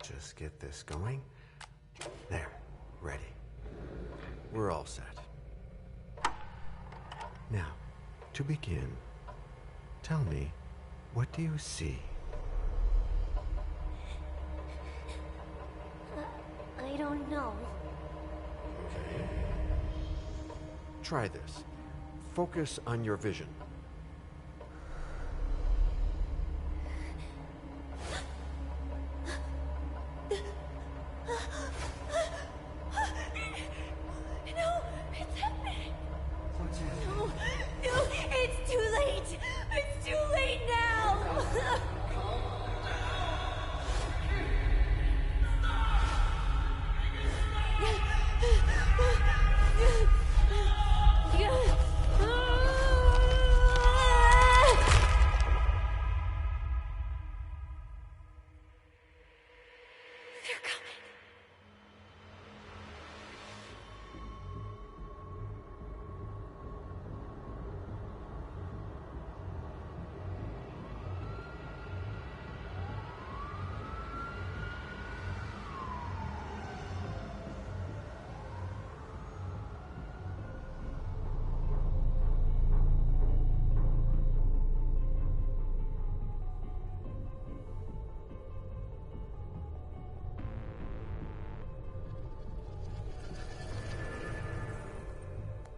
just get this going. There, ready. We're all set. Now, to begin, tell me, what do you see? I don't know. Okay. Try this. Focus on your vision.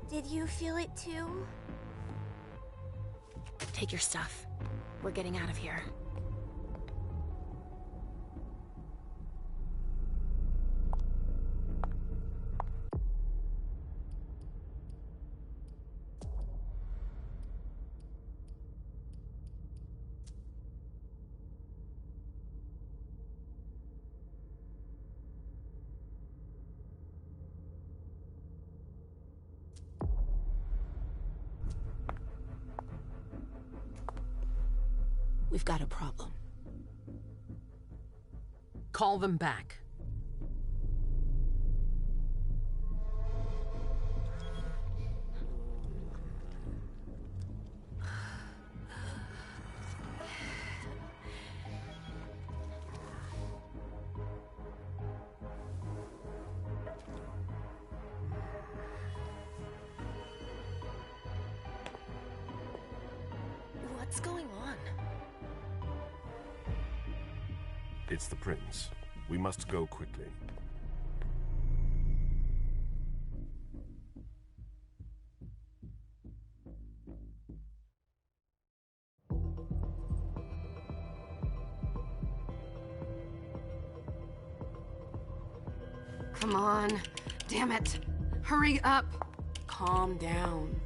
Did you feel it too? Take your stuff. We're getting out of here. We've got a problem. Call them back. What's going on? It's the prince. We must go quickly. Come on. Damn it. Hurry up. Calm down.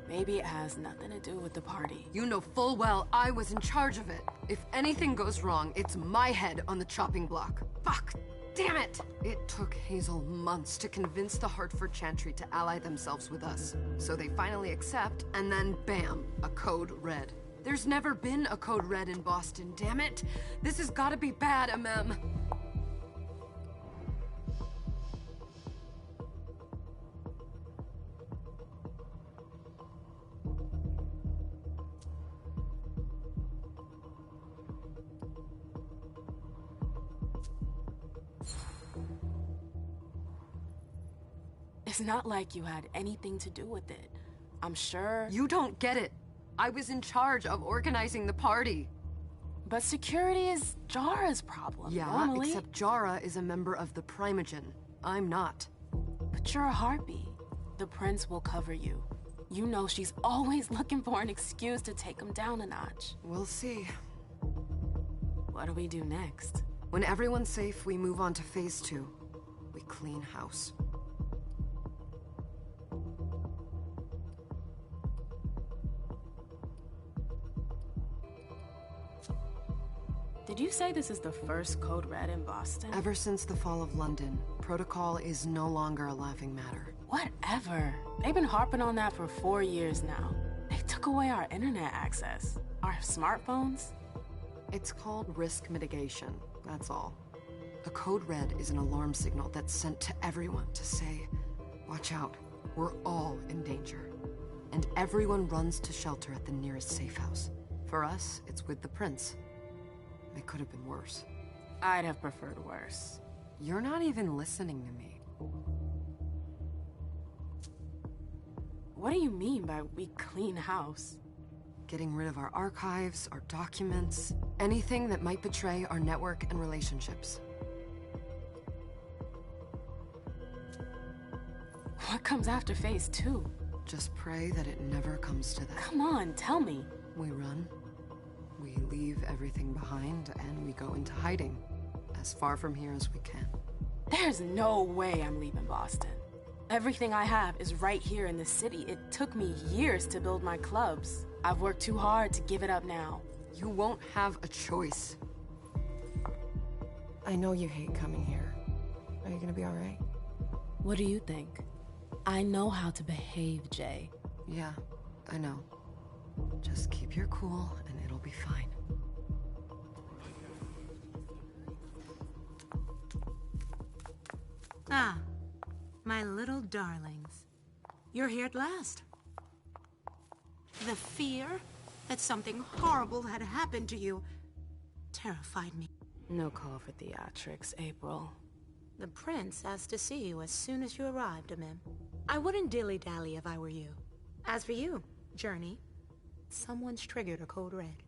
Maybe it has nothing to do with the party. You know full well I was in charge of it. If anything goes wrong, it's my head on the chopping block. Fuck! Damn it! It took Hazel months to convince the Hartford Chantry to ally themselves with us. So they finally accept, and then bam, a code red. There's never been a code red in Boston, damn it! This has gotta be bad, MM. It's not like you had anything to do with it. I'm sure... You don't get it. I was in charge of organizing the party. But security is Jara's problem, Yeah, normally. except Jara is a member of the Primogen. I'm not. But you're a harpy. The prince will cover you. You know she's always looking for an excuse to take him down a notch. We'll see. What do we do next? When everyone's safe, we move on to phase 2. We clean house. Did you say this is the first code red in Boston? Ever since the fall of London, protocol is no longer a laughing matter. Whatever. They've been harping on that for 4 years now. They took away our internet access. Our smartphones. It's called risk mitigation, that's all. A code red is an alarm signal that's sent to everyone to say, watch out, we're all in danger. And everyone runs to shelter at the nearest safe house. For us, it's with the prince. It could have been worse. I'd have preferred worse. You're not even listening to me. What do you mean by we clean house? Getting rid of our archives, our documents, anything that might betray our network and relationships. What comes after phase 2? Just pray that it never comes to that. Come on, tell me. We run, we leave everything behind, and we go into hiding, as far from here as we can. There's no way I'm leaving Boston. Everything I have is right here in the city. It took me years to build my clubs. I've worked too hard to give it up now. You won't have a choice. I know you hate coming here. Are you gonna be alright? What do you think? I know how to behave, Jay. Yeah, I know. Just keep your cool and it'll be fine. Ah, my little darlings. You're here at last. The fear that something horrible had happened to you terrified me. No call for theatrics, April. The prince asked to see you as soon as you arrived, Amim. I wouldn't dilly-dally if I were you. As for you, Journey, someone's triggered a code red.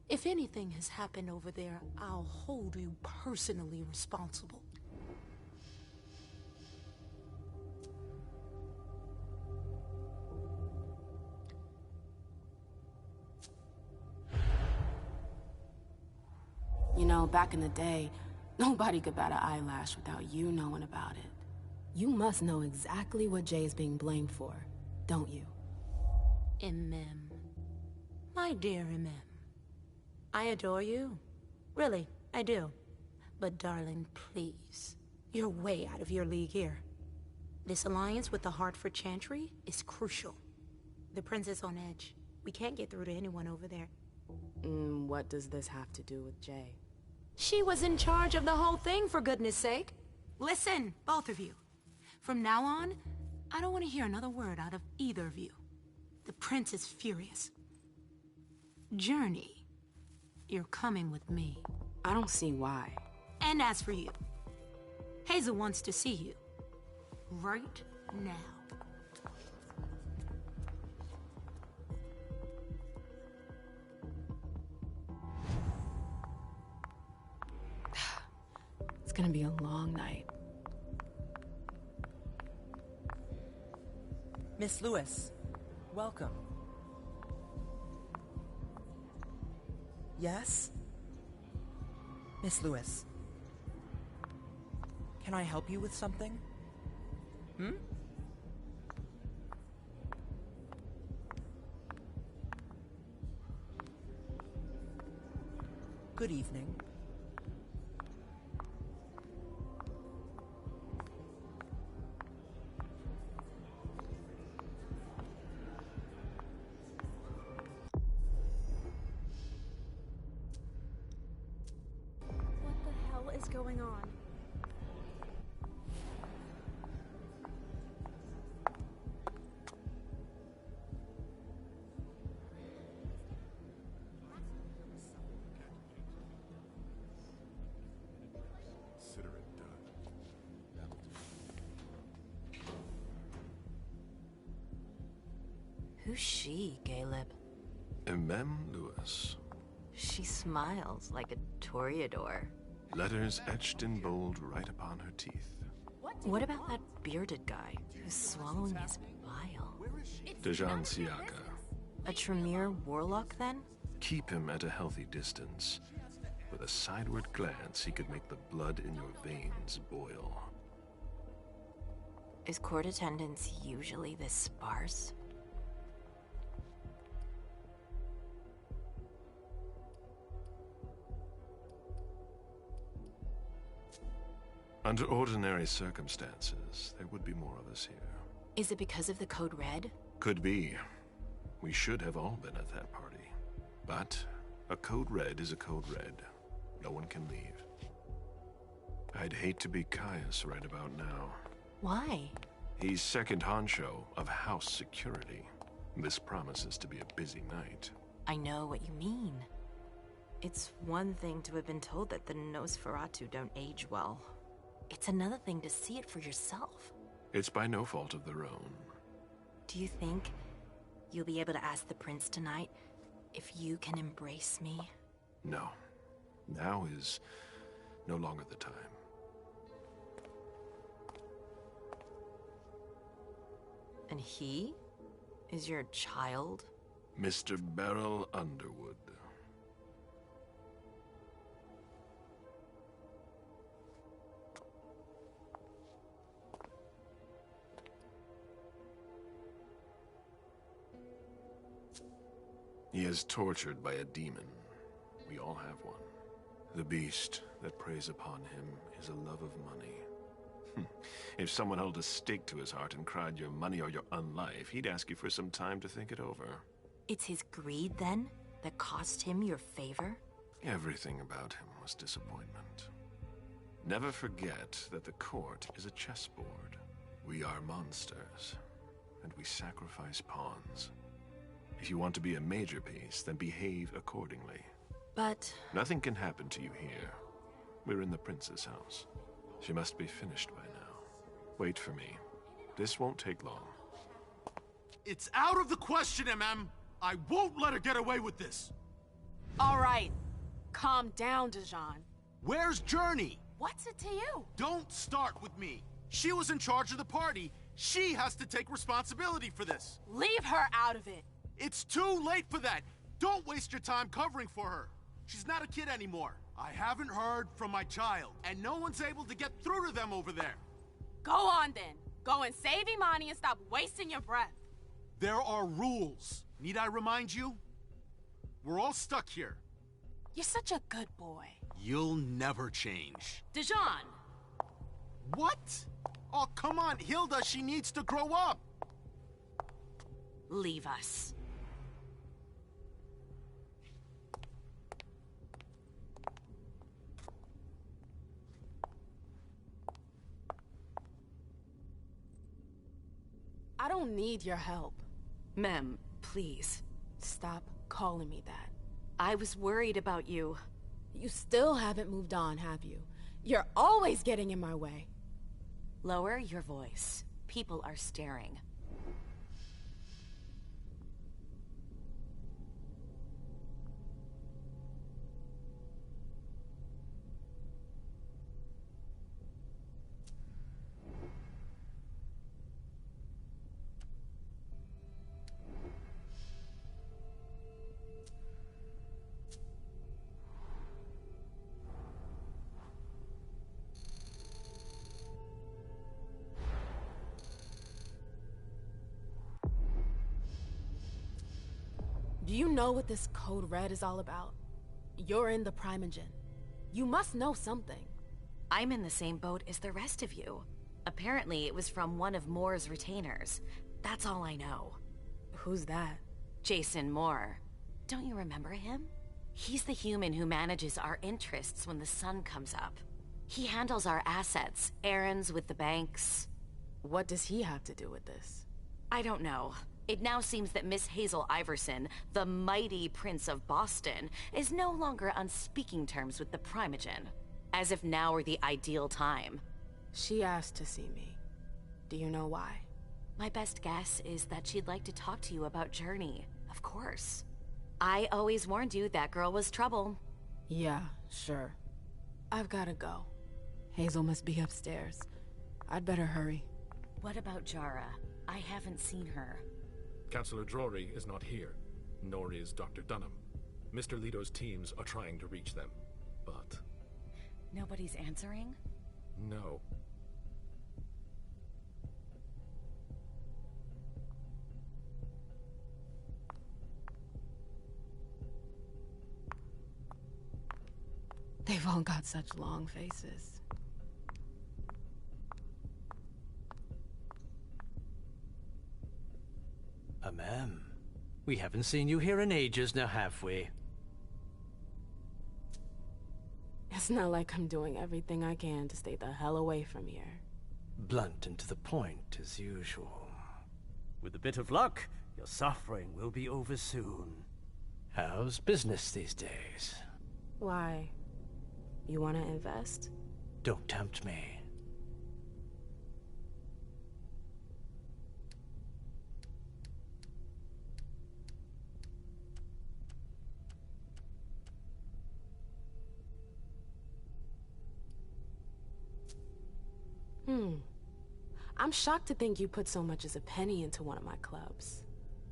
If anything has happened over there, I'll hold you personally responsible. You know, back in the day, nobody could bat an eyelash without you knowing about it. You must know exactly what Jay is being blamed for, don't you? Imem. My dear Imem. I adore you. Really, I do. But darling, please. You're way out of your league here. This alliance with the Hartford Chantry is crucial. The prince is on edge. We can't get through to anyone over there. What does this have to do with Jay? She was in charge of the whole thing, for goodness sake. Listen, both of you. From now on, I don't want to hear another word out of either of you. The prince is furious. Journey, you're coming with me. I don't see why. And as for you, Hazel wants to see you. Right now. It's gonna be a long night. Miss Lewis, welcome. Yes? Miss Lewis, can I help you with something? Good evening. What the hell is going on? Consider it done. Who's she, Caleb? Mem Lewis. She smiles like a toreador. Letters etched in bold right upon her teeth. What about that bearded guy who's swallowing his bile? Dejan Siaka. A Tremere warlock, then? Keep him at a healthy distance. With a sideward glance, he could make the blood in your veins boil. Is court attendance usually this sparse? Under ordinary circumstances, there would be more of us here. Is it because of the code red? Could be. We should have all been at that party. But a code red is a code red. No one can leave. I'd hate to be Caius right about now. Why? He's second honcho of house security. This promises to be a busy night. I know what you mean. It's one thing to have been told that the Nosferatu don't age well. It's another thing to see it for yourself. It's by no fault of their own. Do you think you'll be able to ask the prince tonight if you can embrace me? No. Now is no longer the time. And he is your child? Mr. Beryl Underwood. He is tortured by a demon. We all have one. The beast that preys upon him is a love of money. If someone held a stake to his heart and cried your money or your unlife, he'd ask you for some time to think it over. It's his greed, then, that cost him your favor? Everything about him was disappointment. Never forget that the court is a chessboard. We are monsters, and we sacrifice pawns. If you want to be a major piece, then behave accordingly. But... Nothing can happen to you here. We're in the prince's house. She must be finished by now. Wait for me. This won't take long. It's out of the question, MM! I won't let her get away with this! All right. Calm down, Dijon. Where's Journey? What's it to you? Don't start with me. She was in charge of the party. She has to take responsibility for this. Leave her out of it. It's too late for that. Don't waste your time covering for her. She's not a kid anymore. I haven't heard from my child, and no one's able to get through to them over there. Go on then. Go and save Imani and stop wasting your breath. There are rules. Need I remind you? We're all stuck here. You're such a good boy. You'll never change. Dijon! What? Oh, come on, Hilda, she needs to grow up. Leave us. I don't need your help. Mem, please. Stop calling me that. I was worried about you. You still haven't moved on, have you? You're always getting in my way. Lower your voice. People are staring. Do you know what this Code Red is all about? You're in the Primogen. You must know something. I'm in the same boat as the rest of you. Apparently, it was from one of Moore's retainers. That's all I know. Who's that? Jason Moore. Don't you remember him? He's the human who manages our interests when the sun comes up. He handles our assets, errands with the banks. What does he have to do with this? I don't know. It now seems that Miss Hazel Iverson, the mighty Prince of Boston, is no longer on speaking terms with the Primogen. As if now were the ideal time. She asked to see me. Do you know why? My best guess is that she'd like to talk to you about Journey, of course. I always warned you that girl was trouble. Yeah, sure. I've gotta go. Hazel must be upstairs. I'd better hurry. What about Jara? I haven't seen her. Councillor Drury is not here, nor is Dr. Dunham. Mr. Leto's teams are trying to reach them, but... Nobody's answering? No. They've all got such long faces. Ma'am, we haven't seen you here in ages now, have we? It's not like I'm doing everything I can to stay the hell away from here. Blunt and to the point, as usual. With a bit of luck, your suffering will be over soon. How's business these days? Why? You want to invest? Don't tempt me. I'm shocked to think you put so much as a penny into one of my clubs.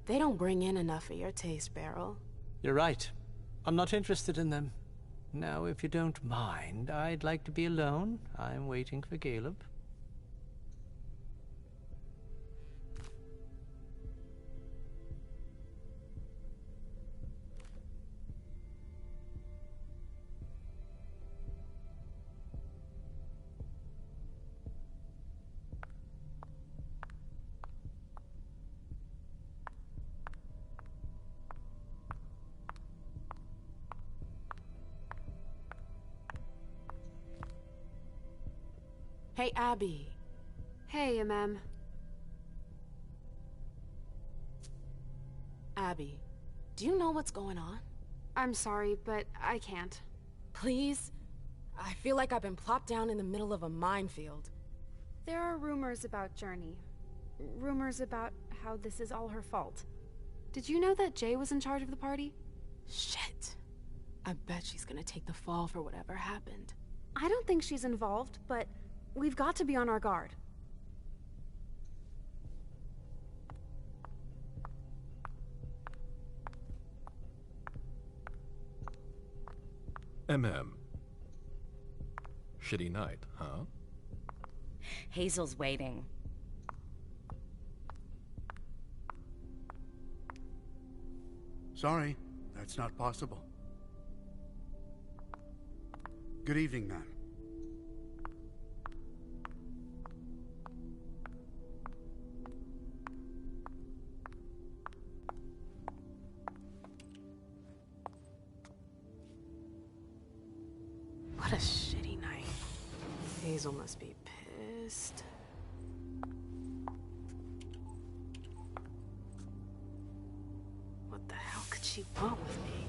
They don't bring in enough for your taste, Beryl. You're right. I'm not interested in them. Now, if you don't mind, I'd like to be alone. I'm waiting for Caleb. Hey, Abby. Hey, MM. Abby, do you know what's going on? I'm sorry, but I can't. Please? I feel like I've been plopped down in the middle of a minefield. There are rumors about Journey. Rumors about how this is all her fault. Did you know that Jay was in charge of the party? Shit. I bet she's gonna take the fall for whatever happened. I don't think she's involved, but we've got to be on our guard. MM. Shitty night, huh? Hazel's waiting. Sorry, that's not possible. Good evening, ma'am. What a shitty night. Hazel must be pissed. What the hell could she want with me?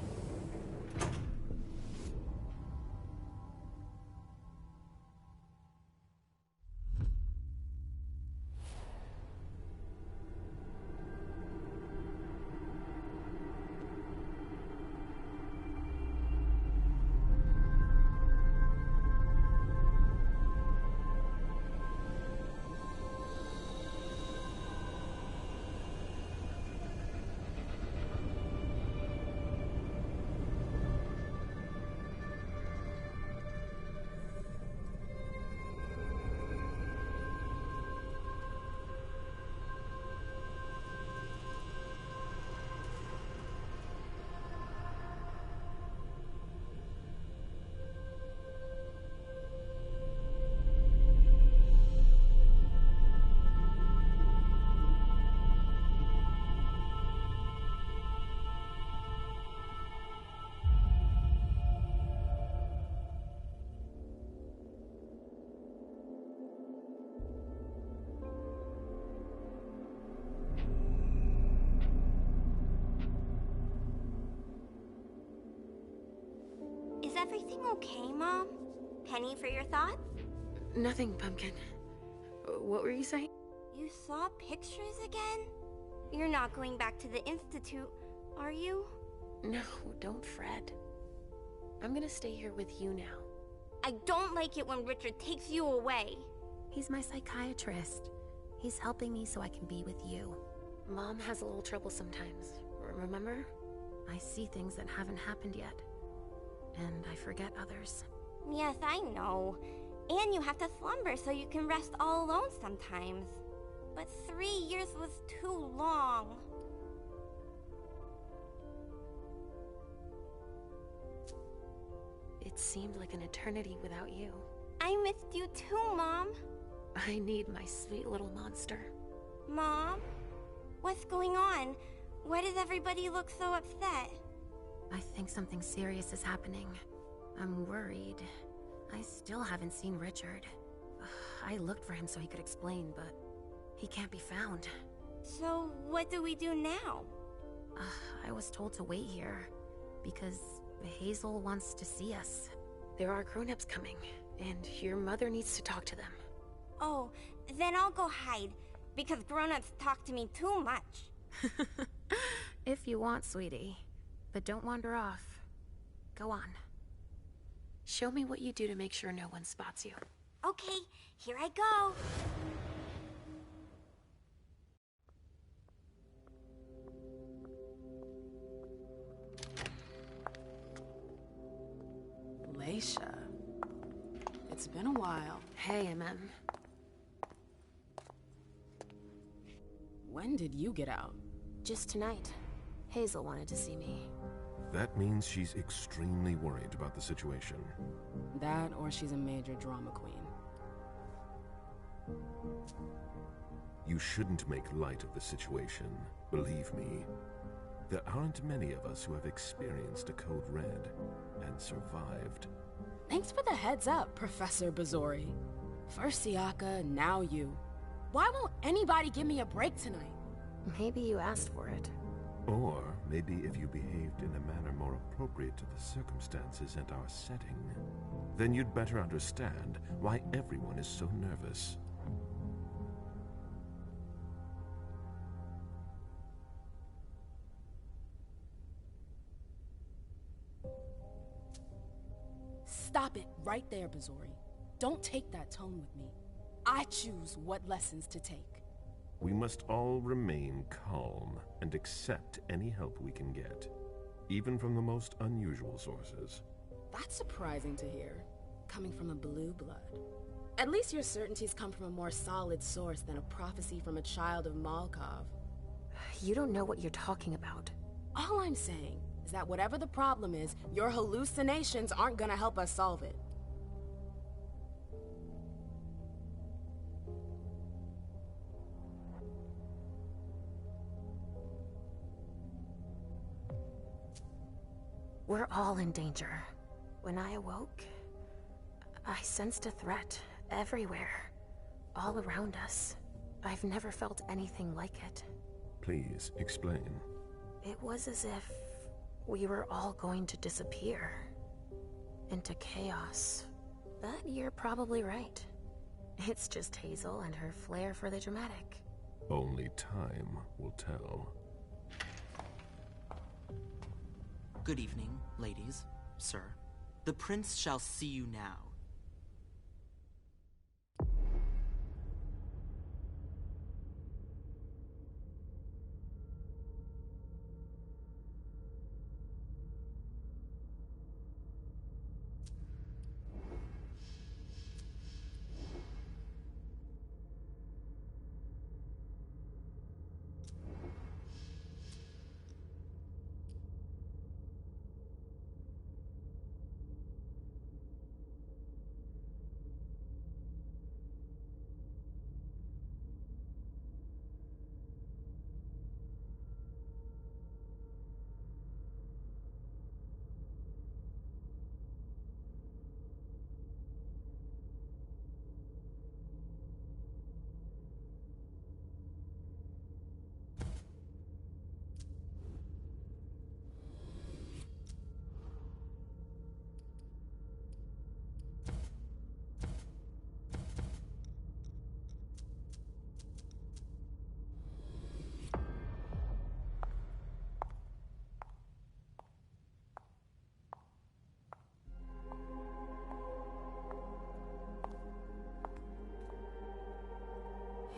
Is everything okay, Mom? Penny for your thoughts? Nothing, Pumpkin. What were you saying? You saw pictures again? You're not going back to the Institute, are you? No, don't fret. I'm gonna stay here with you now. I don't like it when Richard takes you away. He's my psychiatrist. He's helping me so I can be with you. Mom has a little trouble sometimes, remember? I see things that haven't happened yet. And I forget others. Yes, I know. And you have to slumber so you can rest all alone sometimes. But 3 years was too long. It seemed like an eternity without you. I missed you too, Mom. I need my sweet little monster. Mom? What's going on? Why does everybody look so upset? I think something serious is happening. I'm worried. I still haven't seen Richard. I looked for him so he could explain, but he can't be found. So, what do we do now? I was told to wait here, because Hazel wants to see us. There are grown-ups coming, and your mother needs to talk to them. Oh, then I'll go hide, because grown-ups talk to me too much. If you want, sweetie. But don't wander off. Go on. Show me what you do to make sure no one spots you. Okay, here I go. Leisha. It's been a while. Hey, MM. When did you get out? Just tonight. Hazel wanted to see me. That means she's extremely worried about the situation. That, or she's a major drama queen. You shouldn't make light of the situation. Believe me. There aren't many of us who have experienced a Code Red and survived. Thanks for the heads up, Professor Bazori. First Siaka, now you. Why won't anybody give me a break tonight? Maybe you asked for it. Or maybe if you behaved in a manner more appropriate to the circumstances and our setting, then you'd better understand why everyone is so nervous. Stop it right there, Bazori. Don't take that tone with me. I choose what lessons to take. We must all remain calm and accept any help we can get, even from the most unusual sources. That's surprising to hear, coming from a blue blood. At least your certainties come from a more solid source than a prophecy from a child of Malkov. You don't know what you're talking about. All I'm saying is that whatever the problem is, your hallucinations aren't gonna help us solve it. We're all in danger. When I awoke, I sensed a threat everywhere, all around us. I've never felt anything like it. Please, explain. It was as if we were all going to disappear into chaos. But you're probably right. It's just Hazel and her flair for the dramatic. Only time will tell. Good evening, ladies, sir. The prince shall see you now.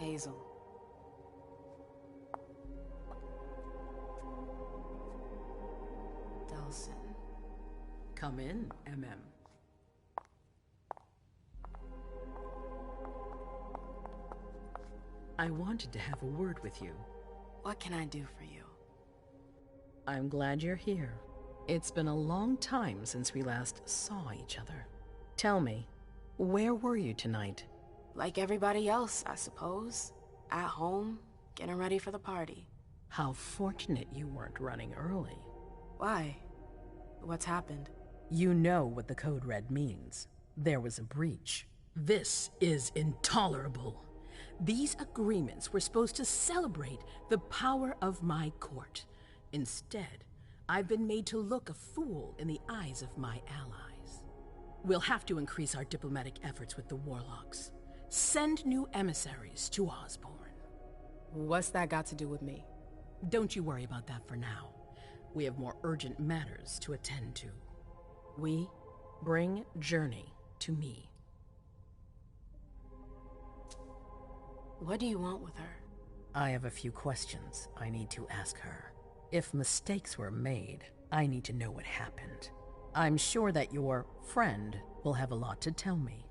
Hazel. Delsin. Come in, MM. I wanted to have a word with you. What can I do for you? I'm glad you're here. It's been a long time since we last saw each other. Tell me, where were you tonight? Like everybody else, I suppose. At home, getting ready for the party. How fortunate you weren't running early. Why? What's happened? You know what the Code Red means. There was a breach. This is intolerable. These agreements were supposed to celebrate the power of my court. Instead, I've been made to look a fool in the eyes of my allies. We'll have to increase our diplomatic efforts with the Warlocks. Send new emissaries to Osborne. What's that got to do with me? Don't you worry about that for now. We have more urgent matters to attend to. We bring Journey to me. What do you want with her? I have a few questions I need to ask her. If mistakes were made, I need to know what happened. I'm sure that your friend will have a lot to tell me.